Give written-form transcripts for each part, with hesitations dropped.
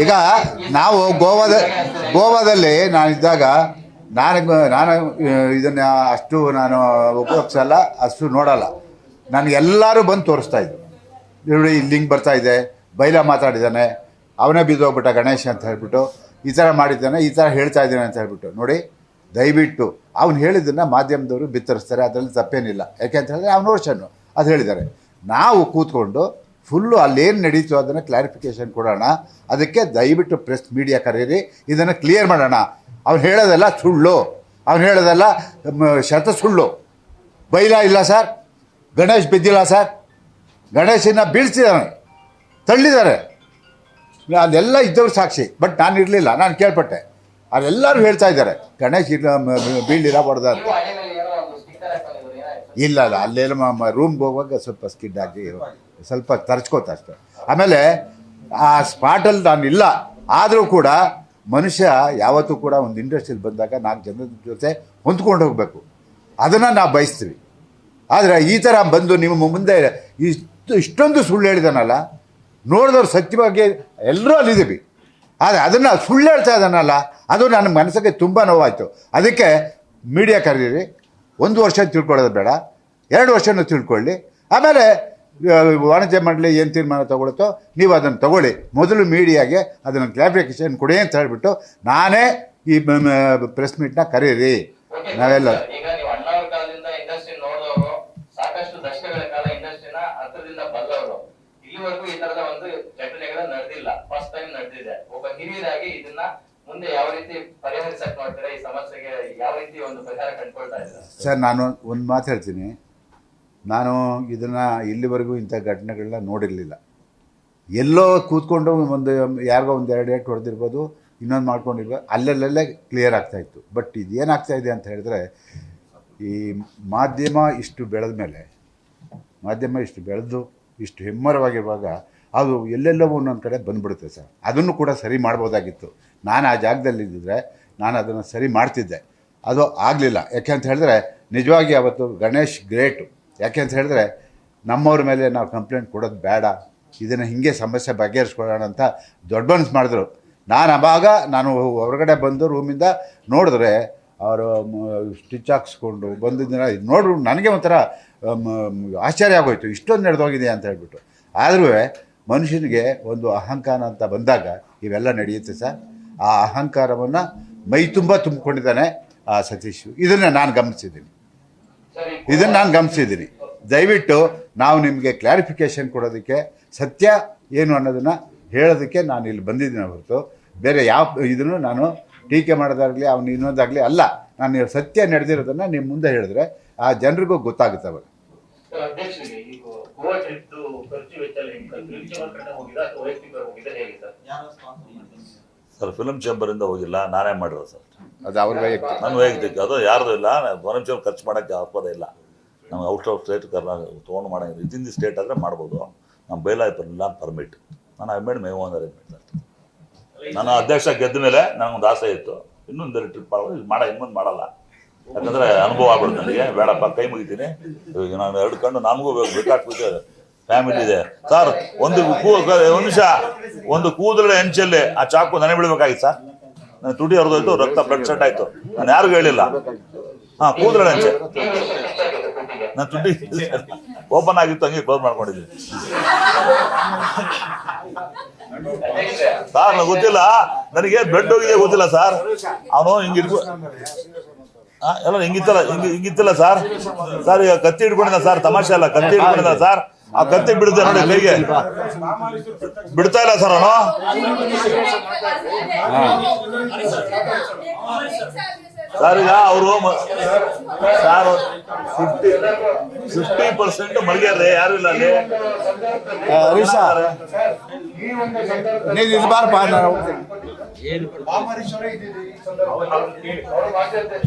ಈಗ ನಾವು ಗೋವಾದಲ್ಲಿ ನಾನಿದ್ದಾಗ ನಾನು ಇದನ್ನು ಅಷ್ಟು ನಾನು ಉಪಯೋಗಿಸಲ್ಲ, ಅಷ್ಟು ನೋಡಲ್ಲ. ನನಗೆಲ್ಲರೂ ಬಂದು ತೋರಿಸ್ತಾ ಇದ್ರು, ನೋಡಿ ಇಲ್ಲಿ ಹಿಂಗೆ ಬರ್ತಾಯಿದೆ, ಬೈಲ ಮಾತಾಡಿದ್ದಾನೆ, ಅವನೇ ಬಿದ್ದೋಗ್ಬಿಟ್ಟ ಗಣೇಶ್ ಅಂತ ಹೇಳ್ಬಿಟ್ಟು, ಈ ಥರ ಮಾಡಿದ್ದಾನೆ, ಈ ಥರ ಹೇಳ್ತಾ ಇದ್ದಾನೆ ಅಂತ ಹೇಳ್ಬಿಟ್ಟು. ನೋಡಿ ದಯವಿಟ್ಟು ಅವ್ನು ಹೇಳಿದ್ದನ್ನು ಮಾಧ್ಯಮದವರು ಬಿತ್ತರಿಸ್ತಾರೆ, ಅದರಲ್ಲಿ ತಪ್ಪೇನಿಲ್ಲ. ಯಾಕೆ ಅಂತ ಹೇಳಿದ್ರೆ ಅವ್ನ ವರ್ಷನು ಅದು ಹೇಳಿದ್ದಾರೆ. ನಾವು ಕೂತ್ಕೊಂಡು ಫುಲ್ಲು ಅಲ್ಲೇನು ನಡೀತು ಅದನ್ನು ಕ್ಲಾರಿಫಿಕೇಷನ್ ಕೊಡೋಣ. ಅದಕ್ಕೆ ದಯವಿಟ್ಟು ಪ್ರೆಸ್ ಮೀಡಿಯಾ ಕರೀರಿ, ಇದನ್ನು ಕ್ಲಿಯರ್ ಮಾಡೋಣ. ಅವ್ನು ಹೇಳೋದೆಲ್ಲ ಸುಳ್ಳು, ಅವ್ನು ಹೇಳೋದೆಲ್ಲ ಶತ ಸುಳ್ಳು. ಬೈಲ ಇಲ್ಲ ಸರ್, ಗಣೇಶ್ ಬಿದ್ದಿಲ್ಲ ಸರ್, ಗಣೇಶನ ಬೀಳ್ಸಿದ್ದಾನೆ, ತಳ್ಳಿದ್ದಾರೆ, ಅದೆಲ್ಲ ಇದ್ದವ್ರು ಸಾಕ್ಷಿ. ಬಟ್ ನಾನು ಇರಲಿಲ್ಲ, ನಾನು ಕೇಳ್ಪಟ್ಟೆ. ಅದೆಲ್ಲರೂ ಹೇಳ್ತಾ ಇದ್ದಾರೆ ಗಣೇಶ್ ಬೀಳಿಲ್ಲ ಹೊಡೆದ ಅಂತ. ಇಲ್ಲ ಅಲ್ಲೇನು ರೂಮ್ಗೆ ಹೋಗುವಾಗ ಸ್ವಲ್ಪ ಸ್ಕಿಡ್ ಆಗಿ ಸ್ವಲ್ಪ ತರ್ಚ್ಕೋತ ಅಷ್ಟೆ. ಆಮೇಲೆ ಆ ಸ್ಪಾಟಲ್ಲಿ ನಾನು ಇಲ್ಲ, ಆದರೂ ಕೂಡ ಮನುಷ್ಯ ಯಾವತ್ತೂ ಕೂಡ ಒಂದು ಇಂಡಸ್ಟ್ರಿಯಲ್ಲಿ ಬಂದಾಗ 4 ಜನದ ಜೊತೆ ಹೊಂದ್ಕೊಂಡು ಹೋಗಬೇಕು, ಅದನ್ನು ನಾವು ಬಯಸ್ತೀವಿ. ಆದರೆ ಈ ಥರ ಬಂದು ನಿಮ್ಮ ಮುಂದೆ ಇಷ್ಟೊಂದು ಸುಳ್ಳು ಹೇಳಿದಾನಲ್ಲ, ನೋಡಿದವ್ರು ಸತ್ಯವಾಗಿ ಎಲ್ಲರೂ ಅಲ್ಲಿದ್ದೀವಿ, ಆದರೆ ಅದನ್ನು ಸುಳ್ಳು ಹೇಳ್ತಾ ಇದ್ದಾನಲ್ಲ, ಅದು ನನ್ನ ಮನಸ್ಸಿಗೆ ತುಂಬ ನೋವಾಯಿತು. ಅದಕ್ಕೆ ಮೀಡಿಯಾ ಕರೀರಿ, 1 ವರ್ಷ ತಿಳ್ಕೊಳ್ಳೋದು ಬೇಡ, 2 ವರ್ಷನೂ ತಿಳ್ಕೊಳ್ಳಿ. ಆಮೇಲೆ ವಾಣಿಜ್ಯ ಮಂಡಳಿ ಏನು ತೀರ್ಮಾನ ತೊಗೊಳುತ್ತೋ ನೀವು ಅದನ್ನು ತೊಗೊಳ್ಳಿ. ಮೊದಲು ಮೀಡಿಯಾಗೆ ಅದನ್ನು ಕ್ಲಾರಿಫಿಕೇಷನ್ ಕೊಡಿ ಅಂತ ಹೇಳಿಬಿಟ್ಟು ನಾನೇ ಈ ಪ್ರೆಸ್ ಮೀಟ್ನ ಕರೀರಿ. ನಾವೆಲ್ಲ ಸಾಕಷ್ಟು ದಶಕಗಳ ಕಾಲ ಇಂಡಸ್ಟ್ರಿನ ಹತ್ತಿರದಿಂದ ಬಲ್ಲವರು, ಇಲ್ಲಿವರೆಗೂ ಈ ತರದ ಒಂದು ಘಟನೆಗಳು ನಡೆದಿಲ್ಲ, ಫಸ್ಟ್ ಟೈಮ್ ನಡೆದಿದೆ. ಒಬ್ಬ ಹಿರಿಯರಾಗಿ ಇದನ್ನ ಮುಂದೆ ಯಾವ ರೀತಿ ಪರಿಹರಿಸಕ್ ಮಾಡ್ತಾರೆ, ಈ ಸಮಸ್ಯೆಗೆ ಯಾವ ರೀತಿ ಒಂದು ಪರಿಹಾರ ಕಂಡುಕೊಳ್ತಾ ಇದ್ದಾರೆ? ಸರ್, ನಾನು ಒಂದು ಮಾತು ಹೇಳ್ತೀನಿ. ನಾನು ಇದನ್ನು ಇಲ್ಲಿವರೆಗೂ ಇಂಥ ಘಟನೆಗಳನ್ನ ನೋಡಿರಲಿಲ್ಲ. ಎಲ್ಲೋ ಕೂತ್ಕೊಂಡು ಒಂದು ಯಾರಿಗೋ 1-2 ಏಟು ಹೊಡೆದಿರ್ಬೋದು, ಇನ್ನೊಂದು ಮಾಡ್ಕೊಂಡಿರ್ಬೋದು, ಅಲ್ಲಲ್ಲೇ ಕ್ಲಿಯರ್ ಆಗ್ತಾಯಿತ್ತು. ಬಟ್ ಇದೇನಾಗ್ತಾಯಿದೆ ಅಂತ ಹೇಳಿದ್ರೆ, ಈ ಮಾಧ್ಯಮ ಇಷ್ಟು ಬೆಳೆದ ಮೇಲೆ, ಮಾಧ್ಯಮ ಇಷ್ಟು ಬೆಳೆದು ಇಷ್ಟು ಹೆಮ್ಮರವಾಗಿರುವಾಗ ಅದು ಎಲ್ಲೆಲ್ಲೋ ಒಂದೊಂದು ಕಡೆ ಬಂದುಬಿಡುತ್ತೆ ಸರ್. ಅದನ್ನು ಕೂಡ ಸರಿ ಮಾಡ್ಬೋದಾಗಿತ್ತು. ನಾನು ಆ ಜಾಗದಲ್ಲಿದ್ದರೆ ನಾನು ಅದನ್ನು ಸರಿ ಮಾಡ್ತಿದ್ದೆ. ಅದು ಆಗಲಿಲ್ಲ. ಯಾಕೆ ಅಂತ ಹೇಳಿದ್ರೆ ನಿಜವಾಗಿ ಅವತ್ತು ಗಣೇಶ್ ಗ್ರೇಟು. ಯಾಕೆ ಅಂತ ಹೇಳಿದ್ರೆ ನಮ್ಮವ್ರ ಮೇಲೆ ನಾವು ಕಂಪ್ಲೇಂಟ್ ಕೊಡೋದು ಬೇಡ, ಇದನ್ನು ಹೀಗೆ ಸಮಸ್ಯೆ ಬಗೆಹರಿಸ್ಕೊಳ್ಳೋಣ ಅಂತ ದೊಡ್ಡ ಮನಸ್ಸು ಮಾಡಿದ್ರು. ನಾನು ಹೊರಗಡೆ ಬಂದು ರೂಮಿಂದ ನೋಡಿದ್ರೆ ಅವರು ಸ್ಟಿಚ್ ಹಾಕ್ಸ್ಕೊಂಡು ಬಂದಿದ್ದನ್ನ ನೋಡ್ರು ನನಗೆ ಒಂಥರ ಆಶ್ಚರ್ಯ ಆಗೋಯ್ತು, ಇಷ್ಟೊಂದು ನಡೆದೋಗಿದೆ ಅಂತ ಹೇಳ್ಬಿಟ್ಟು. ಆದರೂ ಮನುಷ್ಯನಿಗೆ ಒಂದು ಅಹಂಕಾರ ಅಂತ ಬಂದಾಗ ಇವೆಲ್ಲ ನಡೆಯುತ್ತೆ ಸರ್. ಆ ಅಹಂಕಾರವನ್ನು ಮೈ ತುಂಬ ತುಂಬಿಕೊಂಡಿದ್ದಾನೆ ಆ ಸತೀಶ್. ಇದನ್ನು ನಾನು ಗಮನಿಸಿದ್ದೀನಿ. ದಯವಿಟ್ಟು ನಾವು ನಿಮಗೆ ಕ್ಲಾರಿಫಿಕೇಷನ್ ಕೊಡೋದಕ್ಕೆ, ಸತ್ಯ ಏನು ಅನ್ನೋದನ್ನು ಹೇಳೋದಕ್ಕೆ ನಾನು ಇಲ್ಲಿ ಬಂದಿದ್ದೀನಿ ಹೊರತು ಬೇರೆ ಯಾವ ಇದನ್ನು ನಾನು ಟೀಕೆ ಮಾಡೋದಾಗಲಿ ಅವನು ಇನ್ನೊಂದಾಗಲಿ ಅಲ್ಲ. ನಾನು ಸತ್ಯ ನಡೆದಿರೋದನ್ನು ನಿಮ್ಮ ಮುಂದೆ ಹೇಳಿದ್ರೆ ಆ ಜನರಿಗೂ ಗೊತ್ತಾಗುತ್ತೆ ಅವಾಗ. ಸರ್, ಫಿಲ್ಮ್ ಚೇಂಬರಿಂದ ಹೋಗಿಲ್ಲ, ನಾನೇ ಮಾಡಿರೋ ಸರ್. ಅದು ಅವ್ರ ನನ್ನ ವೈಯಕ್ತಿಕ, ಅದು ಯಾರ್ದು ಇಲ್ಲ. ಫಿಲ್ಮ್ ಚೇಂಬರ್ ಖರ್ಚು ಮಾಡೋಕ್ಕೆ ಆಸ್ಪದ ಇಲ್ಲ. ನಮ್ಗೆ ಔಟ್ ಆಫ್ ಸ್ಟೇಟ್ ತೊಗೊಂಡು ಮಾಡೋಂಗಿಲ್ಲ. ವಿತಿನ್ ದಿ ಸ್ಟೇಟ್ ಆದರೆ ಮಾಡ್ಬೋದು. ನಮ್ಮ ಬೈಲಾಯ್ಪಲ್ಲ ಪರ್ಮಿಟ್. ನಾನು I made my own arrangement sir. ನಾನು ಅಧ್ಯಕ್ಷ ಗೆದ್ದ ಮೇಲೆ ನನಗೊಂದು ಆಸೆ ಇತ್ತು, ಇನ್ನೊಂದು ಟ್ರಿಪ್ ಇನ್ನೊಂದು ಮಾಡಲ್ಲ. ಯಾಕಂದರೆ ಅನುಭವ ಆಗ್ಬಿಡುತ್ತೆ ನನಗೆ. ಬೇಡಪ್ಪ, ಕೈ ಮುಗಿತೀನಿ. ಈಗ ನಾನು 2 ಕಣ್ಣು ನನಗೂ ಬೇಕಾಗ್ಬಿಟ್ಟು ಫ್ಯಾಮಿಲಿ ಇದೆ ಸರ್. ಒಂದು ನಿಮಿಷ, ಒಂದು ಕೂದಲ ಹೆಂಚಲ್ಲಿ ಆ ಚಾಕು ನೆನೆ ಬಿಡಬೇಕಾಗಿತ್ತು ಸರ್. ನಾನು ತುಟಿ ಹರಿದೋಯ್ತು, ರಕ್ತ ಬ್ಲಡ್ ಸೆಟ್ ಆಯಿತು. ನಾನು ಯಾರಿಗೂ ಹೇಳಿಲ್ಲ. ಹಾಂ, ಕೂದಲ ಹೆಂಚೆ ನಾನು ತುಟಿ ಓಪನ್ ಆಗಿತ್ತು, ಹಂಗೆ ಕ್ಲೋಸ್ ಮಾಡ್ಕೊಂಡಿದ್ದೀನಿ ಸರ್. ನನಗೆ ಗೊತ್ತಿಲ್ಲ, ನನಗೆ ಬ್ಲಡ್ ಹೋಗಿದೆ ಗೊತ್ತಿಲ್ಲ ಸರ್. ಅವನು ಹಿಂಗಿರ್ಬೋ ಎಲ್ಲ ಹಿಂಗಿತ್ತಲ್ಲ ಸರ್. ಸರ್, ಈಗ ಕತ್ತಿ ಹಿಡ್ಕೊಂಡಿದ್ದ ಸರ್, ತಮಾಷೆ ಅಲ್ಲ, ಕತ್ತಿ ಹಿಡ್ಕೊಂಡಿದ್ದ ಸರ್. ಆ ಕತ್ತಿ ಬಿಡುತ್ತೆ ನೋಡಿ, ಕೈಗೆ ಬಿಡ್ತಾ ಇಲ್ಲ ಸರ್ ಅವನು. ಸರ್, ಈಗ ಅವರು ಸರ್ 50% ಮಲಗ್ಯಾರ್ರೆ, ಯಾರು ಇಲ್ಲ ಅಲ್ಲಿ.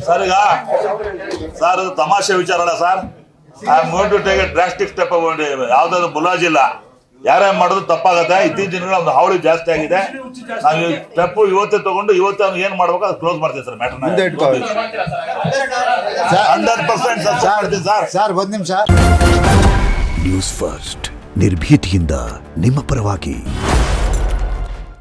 ಸರ್, ಈಗ ಸರ್ ತಮಾಷೆ ವಿಚಾರ ಅಲ್ಲ sir. I am going to take a drastic step. ಯಾವ್ದಾದ್ರು ಮುಲಾಜಿಲ್ಲ, ಯಾರೇ ಮಾಡೋದು ತಪ್ಪಾಗತ್ತೆ. ಇತ್ತೀಚಿನ ದಿನಗಳ ಒಂದು ಹಾವಳಿ ಜಾಸ್ತಿ ಆಗಿದೆ. ನಾವು ಸ್ಟೆಪ್ ಇವತ್ತೇ ತಗೊಂಡು ಇವತ್ತೇ ಅವ್ನು ಏನ್ ಮಾಡ್ಬೇಕು ಅದು ಕ್ಲೋಸ್ ಮಾಡ್ತೀವಿ ಸರ್. Matter 100% sir. 1 ನಿಮಿಷ. ನ್ಯೂಸ್ ಫಸ್ಟ್, ನಿರ್ಭೀತಿಯಿಂದ ನಿಮ್ಮ ಪರವಾಗಿ.